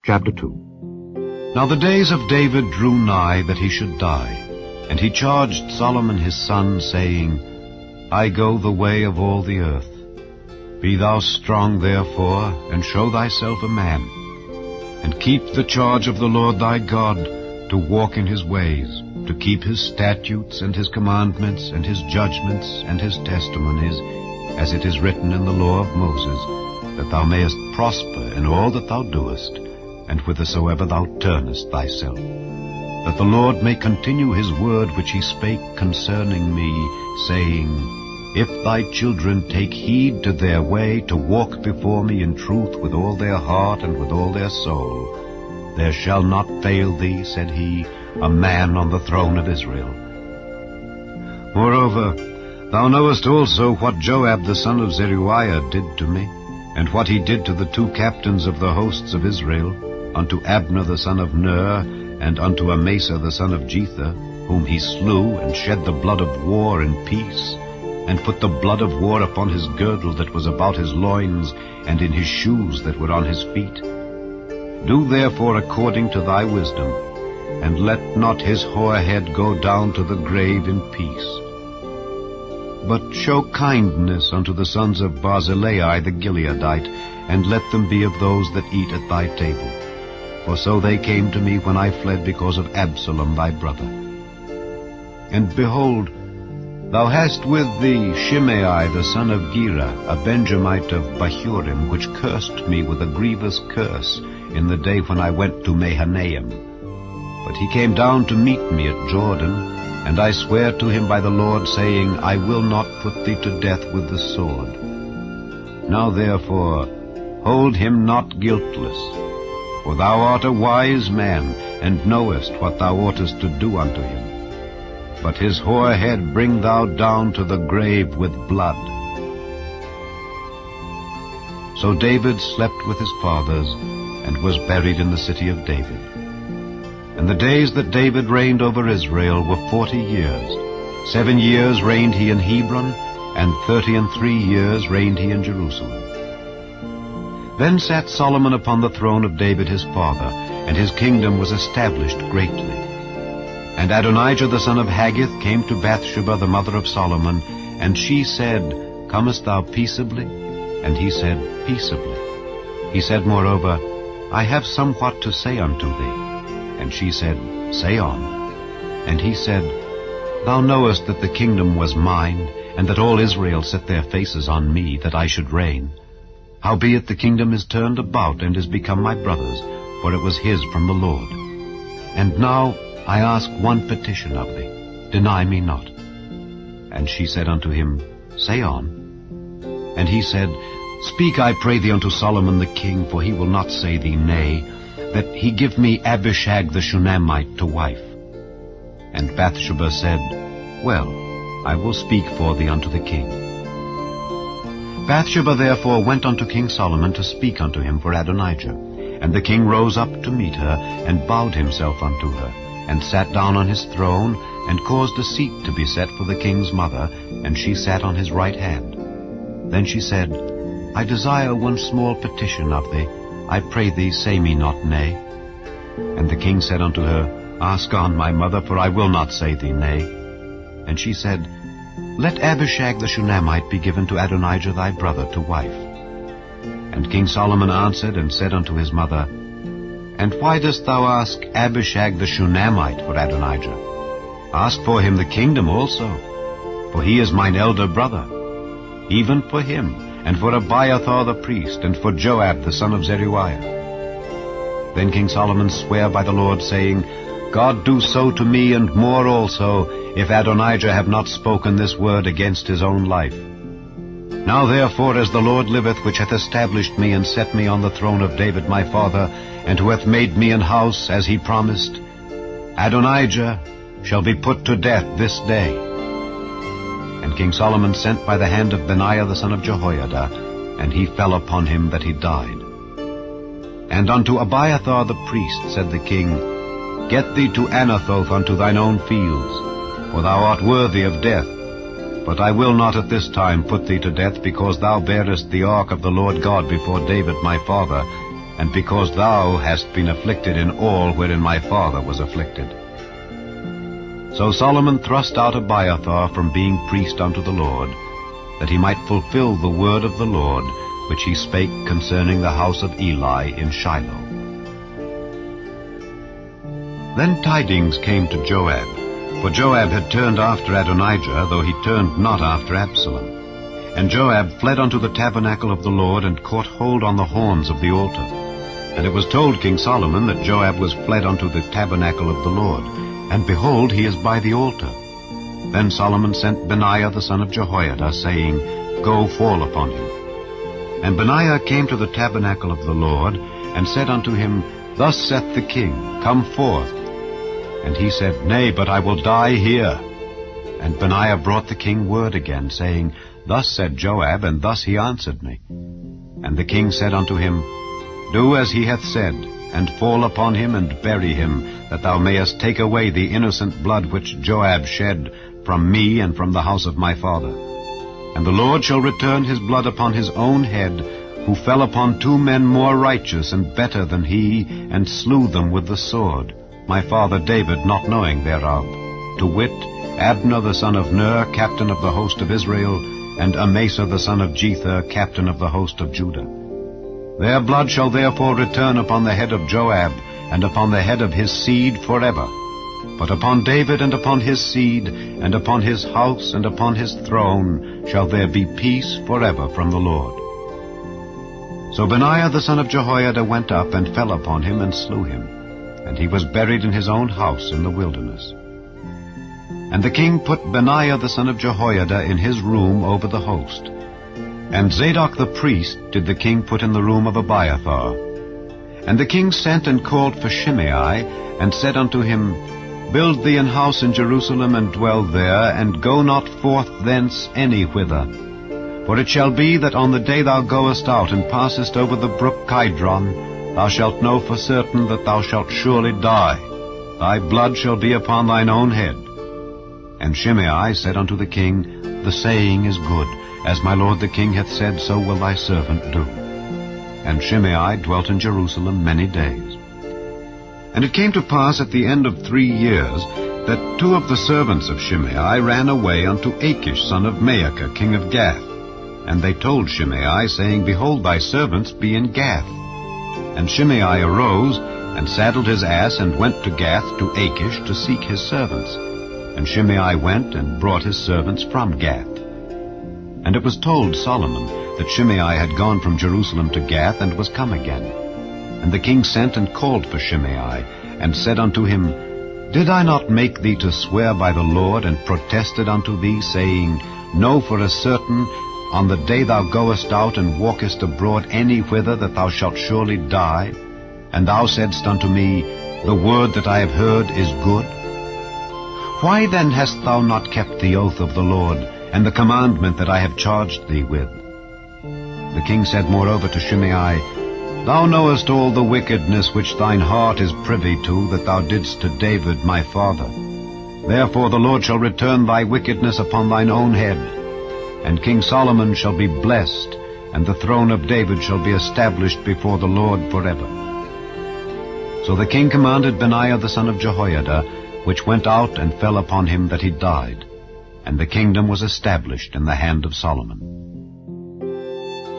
Chapter 2. Now the days of David drew nigh that he should die, and he charged Solomon his son, saying, I go the way of all the earth. Be thou strong therefore, and show thyself a man, and keep the charge of the Lord thy God, to walk in his ways, to keep his statutes and his commandments and his judgments and his testimonies, as it is written in the law of Moses, that thou mayest prosper in all that thou doest, and whithersoever thou turnest thyself, that the Lord may continue his word which he spake concerning me, saying, If thy children take heed to their way, to walk before me in truth with all their heart and with all their soul, there shall not fail thee, said he, a man on the throne of Israel. Moreover, thou knowest also what Joab the son of Zeruiah did to me, and what he did to the two captains of the hosts of Israel, unto Abner the son of Ner, and unto Amasa the son of Jether, whom he slew, and shed the blood of war in peace, and put the blood of war upon his girdle that was about his loins, and in his shoes that were on his feet. Do therefore according to thy wisdom, and let not his hoar head go down to the grave in peace. But show kindness unto the sons of Barzillai the Gileadite, and let them be of those that eat at thy table. For so they came to me when I fled because of Absalom thy brother. And behold, thou hast with thee Shimei the son of Gera, a Benjamite of Bahurim, which cursed me with a grievous curse in the day when I went to Mahanaim. But he came down to meet me at Jordan, and I swear to him by the Lord, saying, I will not put thee to death with the sword. Now therefore, hold him not guiltless, for thou art a wise man, and knowest what thou oughtest to do unto him. But his hoar head bring thou down to the grave with blood. So David slept with his fathers, and was buried in the city of David. And the days that David reigned over Israel were 40 years. 7 years reigned he in Hebron, and 33 years reigned he in Jerusalem. Then sat Solomon upon the throne of David his father, and his kingdom was established greatly. And Adonijah the son of Haggith came to Bathsheba the mother of Solomon, and she said, Comest thou peaceably? And he said, Peaceably. He said moreover, I have somewhat to say unto thee. And she said, Say on. And he said, Thou knowest that the kingdom was mine, and that all Israel set their faces on me, that I should reign. Howbeit the kingdom is turned about, and is become my brother's, for it was his from the Lord. And now I ask one petition of thee, deny me not. And she said unto him, Say on. And he said, Speak, I pray thee, unto Solomon the king, for he will not say thee nay, that he give me Abishag the Shunammite to wife. And Bathsheba said, Well, I will speak for thee unto the king. Bathsheba therefore went unto King Solomon to speak unto him for Adonijah. And the king rose up to meet her, and bowed himself unto her, and sat down on his throne, and caused a seat to be set for the king's mother, and she sat on his right hand. Then she said, I desire one small petition of thee. I pray thee, say me not nay. And the king said unto her, Ask on, my mother, for I will not say thee nay. And she said, Let Abishag the Shunammite be given to Adonijah thy brother to wife. And King Solomon answered and said unto his mother, And why dost thou ask Abishag the Shunammite for Adonijah? Ask for him the kingdom also, for he is mine elder brother. Even for him, and for Abiathar the priest, and for Joab the son of Zeruiah. Then King Solomon sware by the Lord, saying, God do so to me, and more also, if Adonijah have not spoken this word against his own life. Now therefore, as the Lord liveth, which hath established me, and set me on the throne of David my father, and who hath made me an house, as he promised, Adonijah shall be put to death this day. And King Solomon sent by the hand of Benaiah the son of Jehoiada, and he fell upon him that he died. And unto Abiathar the priest said the king, Get thee to Anathoth unto thine own fields, for thou art worthy of death. But I will not at this time put thee to death, because thou bearest the ark of the Lord God before David my father, and because thou hast been afflicted in all wherein my father was afflicted. So Solomon thrust out Abiathar from being priest unto the Lord, that he might fulfill the word of the Lord, which he spake concerning the house of Eli in Shiloh. Then tidings came to Joab, for Joab had turned after Adonijah, though he turned not after Absalom. And Joab fled unto the tabernacle of the Lord, and caught hold on the horns of the altar. And it was told King Solomon that Joab was fled unto the tabernacle of the Lord, and behold, he is by the altar. Then Solomon sent Benaiah the son of Jehoiada, saying, Go, fall upon him. And Benaiah came to the tabernacle of the Lord, and said unto him, Thus saith the king, Come forth. And he said, Nay, but I will die here. And Benaiah brought the king word again, saying, Thus said Joab, and thus he answered me. And the king said unto him, Do as he hath said, and fall upon him, and bury him, that thou mayest take away the innocent blood which Joab shed from me and from the house of my father. And the Lord shall return his blood upon his own head, who fell upon 2 men more righteous and better than he, and slew them with the sword, my father David not knowing thereof, to wit, Abner the son of Ner, captain of the host of Israel, and Amasa the son of Jether, captain of the host of Judah. Their blood shall therefore return upon the head of Joab, and upon the head of his seed forever. But upon David and upon his seed, and upon his house and upon his throne, shall there be peace forever from the Lord. So Benaiah the son of Jehoiada went up, and fell upon him, and slew him. And he was buried in his own house in the wilderness. And the king put Benaiah the son of Jehoiada in his room over the host. And Zadok the priest did the king put in the room of Abiathar. And the king sent and called for Shimei, and said unto him, Build thee an house in Jerusalem, and dwell there, and go not forth thence any whither. For it shall be that on the day thou goest out, and passest over the brook Kidron, thou shalt know for certain that thou shalt surely die. Thy blood shall be upon thine own head. And Shimei said unto the king, The saying is good. As my lord the king hath said, so will thy servant do. And Shimei dwelt in Jerusalem many days. And it came to pass at the end of 3 years, that 2 of the servants of Shimei ran away unto Achish son of Maacah, king of Gath. And they told Shimei, saying, Behold, thy servants be in Gath. And Shimei arose, and saddled his ass, and went to Gath to Achish to seek his servants. And Shimei went, and brought his servants from Gath. And it was told Solomon that Shimei had gone from Jerusalem to Gath, and was come again. And the king sent and called for Shimei, and said unto him, Did I not make thee to swear by the Lord, and protested unto thee, saying, Know for a certain, on the day thou goest out and walkest abroad any whither, that thou shalt surely die? And thou saidst unto me, The word that I have heard is good. Why then hast thou not kept the oath of the Lord, and the commandment that I have charged thee with? The king said moreover to Shimei, Thou knowest all the wickedness which thine heart is privy to, that thou didst to David my father. Therefore the Lord shall return thy wickedness upon thine own head. And King Solomon shall be blessed, and the throne of David shall be established before the Lord forever. So the king commanded Benaiah the son of Jehoiada, which went out and fell upon him that he died. And the kingdom was established in the hand of Solomon.